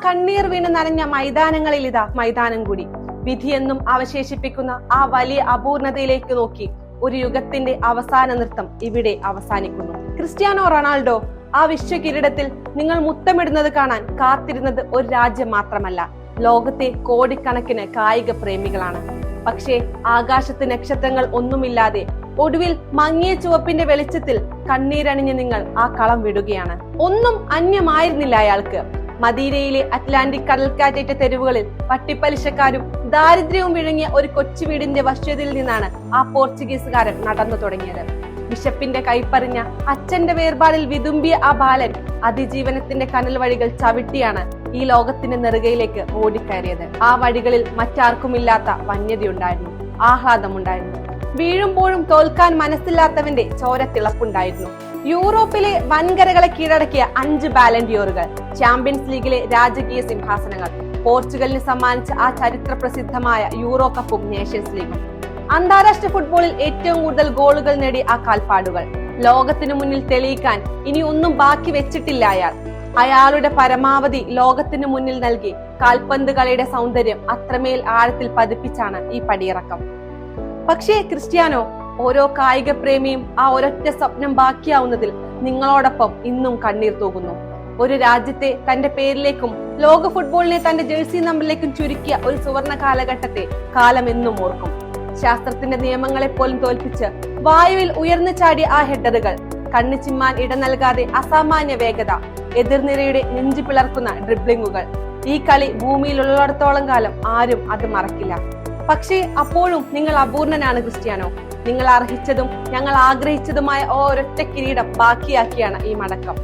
കണ്ണീർ വീണ് നനഞ്ഞ മൈതാനങ്ങളിൽ ഇതാ മൈതാനം കൂടി. വിധിയെന്നും അവശേഷിപ്പിക്കുന്ന ആ വലിയ അപൂർണതയിലേക്ക് നോക്കി ഒരു യുഗത്തിന്റെ അവസാന നൃത്തം ഇവിടെ അവസാനിക്കുന്നു. ക്രിസ്ത്യാനോ റൊണാൾഡോ ആ വിശ്വ കിരീടത്തിൽ നിങ്ങൾ മുത്തമിടുന്നത് കാണാൻ കാത്തിരുന്നത് ഒരു രാജ്യം മാത്രമല്ല, ലോകത്തെ കോടിക്കണക്കിന് കായിക പ്രേമികളാണ്. പക്ഷേ ആകാശത്ത് നക്ഷത്രങ്ങൾ ഒന്നുമില്ലാതെ ഒടുവിൽ മങ്ങിയ ചുവപ്പിന്റെ വെളിച്ചത്തിൽ കണ്ണീരണിഞ്ഞ് നിങ്ങൾ ആ കളം വിടുകയാണ്. ഒന്നും അന്യമായിരുന്നില്ല അയാൾക്ക്. മദീനയിലെ അറ്റ്ലാന്റിക് കടൽക്കാറ്റേറ്റ തെരുവുകളിൽ പട്ടിപ്പലിശക്കാരും ദാരിദ്ര്യവും വിഴുങ്ങിയ ഒരു കൊച്ചു വീടിന്റെ വശ്യതയിൽ നിന്നാണ് ആ പോർച്ചുഗീസുകാരൻ നടന്നു തുടങ്ങിയത്. ബിഷപ്പിന്റെ കൈപ്പറിഞ്ഞ അച്ഛന്റെ വേർപാടിൽ വിതുമ്പിയ ആ ബാലൻ അതിജീവനത്തിന്റെ കനൽ വഴികൾ ചവിട്ടിയാണ് ഈ ലോകത്തിന്റെ നെറുകയിലേക്ക് ഓടിക്കയറിയത്. ആ വഴികളിൽ മറ്റാർക്കുമില്ലാത്ത വന്യതയുണ്ടായിരുന്നു, ആഹ്ലാദമുണ്ടായിരുന്നു. വീഴുമ്പോഴും തോൽക്കാൻ മനസ്സില്ലാത്തവന്റെ ചോരത്തിളപ്പുണ്ടായിരുന്നു. യൂറോപ്പിലെ വൻകരകളെ കീഴടക്കിയ 5 ബാലൻഡിയോറുകൾ, ചാമ്പ്യൻസ് ലീഗിലെ രാജകീയ സിംഹാസനങ്ങൾ, പോർച്ചുഗലിന് സമ്മാനിച്ച ആ ചരിത്ര പ്രസിദ്ധമായ യൂറോ കപ്പും നേഷൻസ് ലീഗും, അന്താരാഷ്ട്ര ഫുട്ബോളിൽ ഏറ്റവും കൂടുതൽ ഗോളുകൾ നേടിയ ആ കാൽപ്പാടുകൾ, ലോകത്തിനു മുന്നിൽ തെളിയിക്കാൻ ഇനി ഒന്നും ബാക്കി വെച്ചിട്ടില്ല അയാൾ. അയാളുടെ പരമാവധി ലോകത്തിനു മുന്നിൽ നൽകി കാൽപന്ത് കളിയുടെ സൗന്ദര്യം അത്രമേൽ ആഴത്തിൽ പതിപ്പിച്ചാണ് ഈ പടിയിറക്കം. പക്ഷേ ക്രിസ്ത്യാനോ, ഓരോ കായിക പ്രേമിയും ആ ഒരൊറ്റ സ്വപ്നം ബാക്കിയാവുന്നതിൽ നിങ്ങളോടൊപ്പം ഇന്നും കണ്ണീർ തൂകുന്നു. ഒരു രാജ്യത്തെ തന്റെ പേരിലേക്കും ലോക ഫുട്ബോളിനെ തന്റെ ജേഴ്സി നമ്പറിലേക്കും ചുരുക്കിയ ഒരു സുവർണ കാലഘട്ടത്തെ കാലം എന്നും ഓർക്കും. ശാസ്ത്രത്തിന്റെ നിയമങ്ങളെ പോലും തോൽപ്പിച്ച് വായുവിൽ ഉയർന്നു ചാടിയ ആ ഹെഡറുകൾ, കണ്ണു ചിമ്മാൻ ഇട നൽകാതെ അസാമാന്യ വേഗത, എതിർനിരയുടെ നെഞ്ചു പിളർക്കുന്ന ഡ്രിബ്ലിങ്ങുകൾ. ഈ കളി ഭൂമിയിലുള്ളിടത്തോളം കാലം ആരും അത് മറക്കില്ല. പക്ഷേ അപ്പോഴും നിങ്ങൾ അപൂർണനാണ് ക്രിസ്ത്യാനോ. നിങ്ങൾ അർഹിച്ചതും ഞങ്ങൾ ആഗ്രഹിച്ചതുമായ ഒരൊറ്റ കിരീടം ബാക്കിയാക്കിയാണ് ഈ മടക്കം.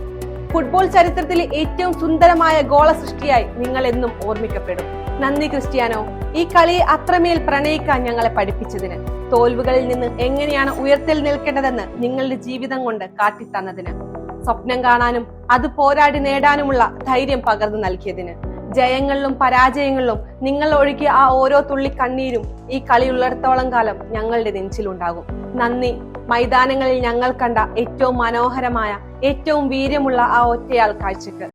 ഫുട്ബോൾ ചരിത്രത്തിലെ ഏറ്റവും സുന്ദരമായ ഗോള സൃഷ്ടിയായി നിങ്ങൾ എന്നും ഓർമ്മിക്കപ്പെടും. നന്ദി ക്രിസ്ത്യാനോ, ഈ കളിയെ അത്രമേൽ പ്രണയിക്കാൻ ഞങ്ങളെ പഠിപ്പിച്ചതിന്, തോൽവികളിൽ നിന്ന് എങ്ങനെയാണ് ഉയർത്തിൽ നിൽക്കേണ്ടതെന്ന് നിങ്ങളുടെ ജീവിതം കൊണ്ട് കാട്ടിത്തന്നതിന്, സ്വപ്നം കാണാനും അത് പോരാടി നേടാനുമുള്ള ധൈര്യം പകർന്നു നൽകിയതിന്, ജയങ്ങളിലും പരാജയങ്ങളിലും നിങ്ങൾ ഒഴുകിയ ആ ഓരോ തുള്ളി കണ്ണീരും ഈ കളിയുള്ളിടത്തോളം കാലം ഞങ്ങളുടെ നെഞ്ചിലുണ്ടാകും. നന്ദി. മൈതാനങ്ങളിൽ ഞങ്ങൾ കണ്ട ഏറ്റവും മനോഹരമായ, ഏറ്റവും വീര്യമുള്ള ആ ഒറ്റയാൾ കാഴ്ചക്ക്.